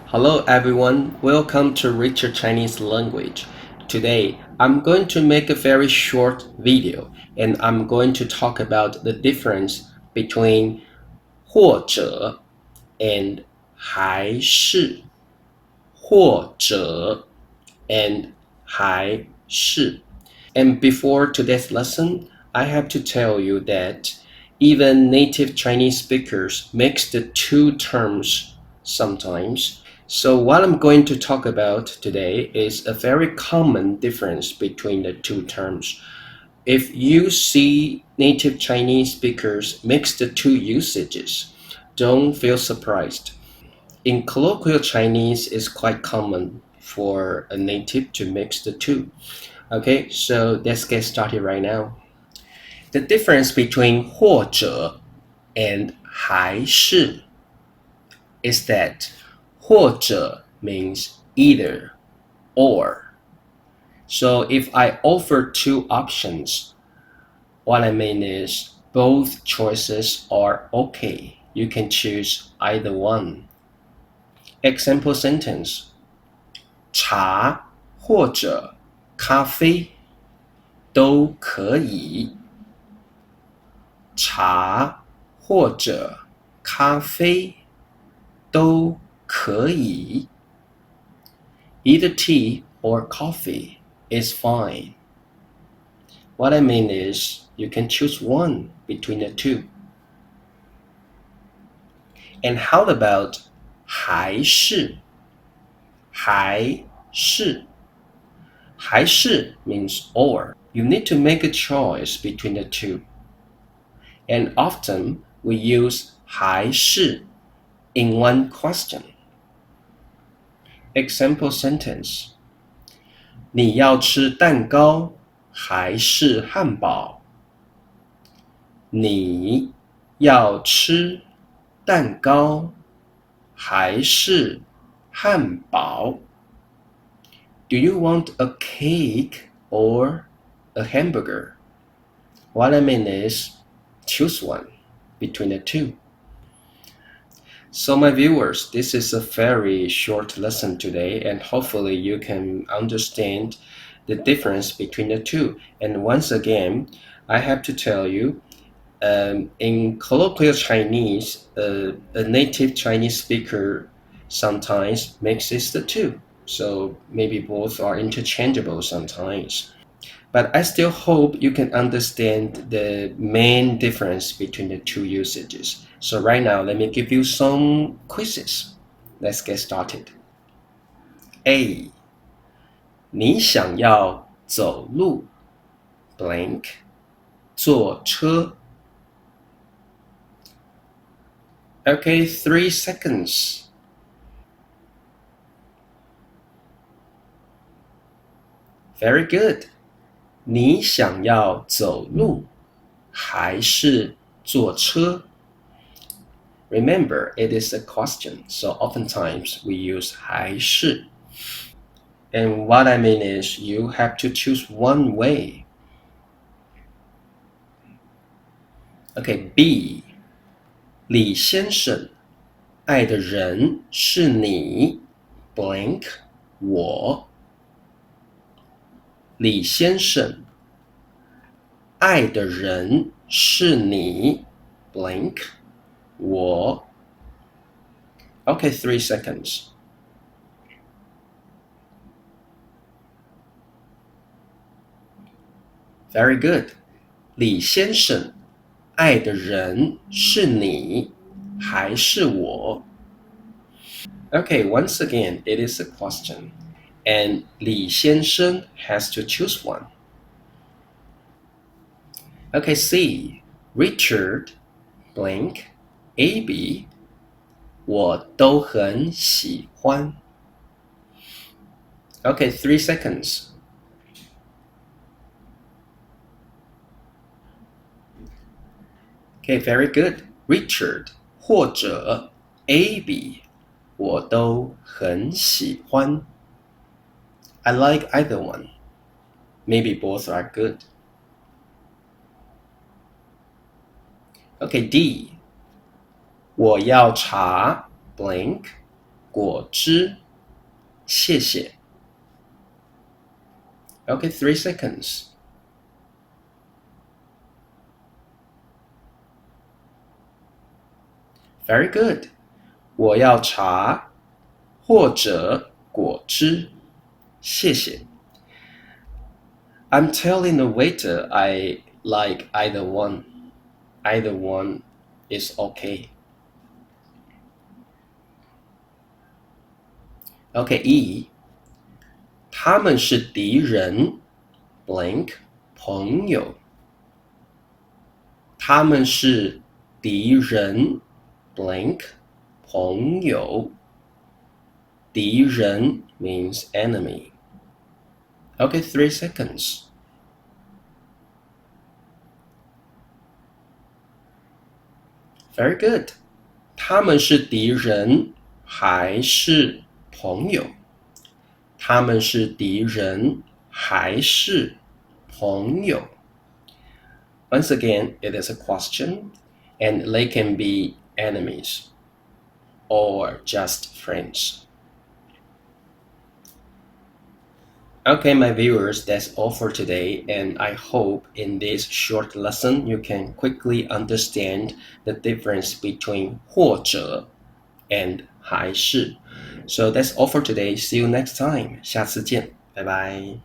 Hello everyone, welcome to Richard Chinese Language. Today, I'm going to make a very short video and I'm going to talk about the difference between 或者 and 还是或者 and 还是 And before today's lesson, I have to tell you that even native Chinese speakers mix the two terms sometimes. So what I'm going to talk about today is a very common difference between the two terms. If you see native Chinese speakers mix the two usages, don't feel surprised. In colloquial Chinese, it's quite common for a native to mix the two. Okay, so let's get started right now. The difference between 或者 and 还是 is that 或者 means either or. So if I offer two options, what I mean is both choices are okay. You can choose either one. Example sentence: 茶或者咖啡都可以。茶或者咖啡都可以。Either tea or coffee is fine. What I mean is you can choose one between the two. And how about 还是？还是？还是 means or. You need to make a choice between the two. And often we use 还是 in one question. Example sentence: 你要吃蛋糕还是汉堡？你要吃蛋糕还是汉堡？ Do you want a cake or a hamburger? What I mean is choose one between the two. So my viewers, this is a very short lesson today and hopefully you can understand the difference between the two. And once again, I have to tell you, in colloquial Chinese, a native Chinese speaker sometimes mixes the two. So maybe both are interchangeable sometimes. But I still hope you can understand the main difference between the two usages. So right now, let me give you some quizzes. Let's get started. A. 你想要走路 blank 坐车 Okay, 3 seconds. Very good. 你想要走路还是坐车 Remember, it is a question, so oftentimes we use 还是 And what I mean is you have to choose one way. Okay, B. 李先生爱的人是你 blank 我李先生爱的人是你 blank 我 Okay, 3 seconds. Very good. 李先生爱的人是你还是我 Okay, once again, it is a question. And 李先生 has to choose one. Okay, C. Richard, blank, AB, 我都很喜欢 Okay, 3 seconds. Okay, very good. Richard 或者 AB 我都很喜欢 I like either one. Maybe both are good. Okay, D 我要茶 blank 果汁谢谢 Okay, 3 seconds. Very good. 我要茶或者果汁谢谢 I'm telling the waiter I like either one. Either one is okay. Okay, E. 他们是敌人 blank 朋友。他们是敌人 blank 朋友。敌人 means enemy. Okay, 3 seconds. Very good. 他们是敌人还是朋友？他们是敌人还是朋友？ Once again, it is a question, and they can be enemies or just friends. Okay, my viewers, that's all for today, and I hope in this short lesson you can quickly understand the difference between 或者 and 还是. So that's all for today. See you next time. 下次见，拜拜。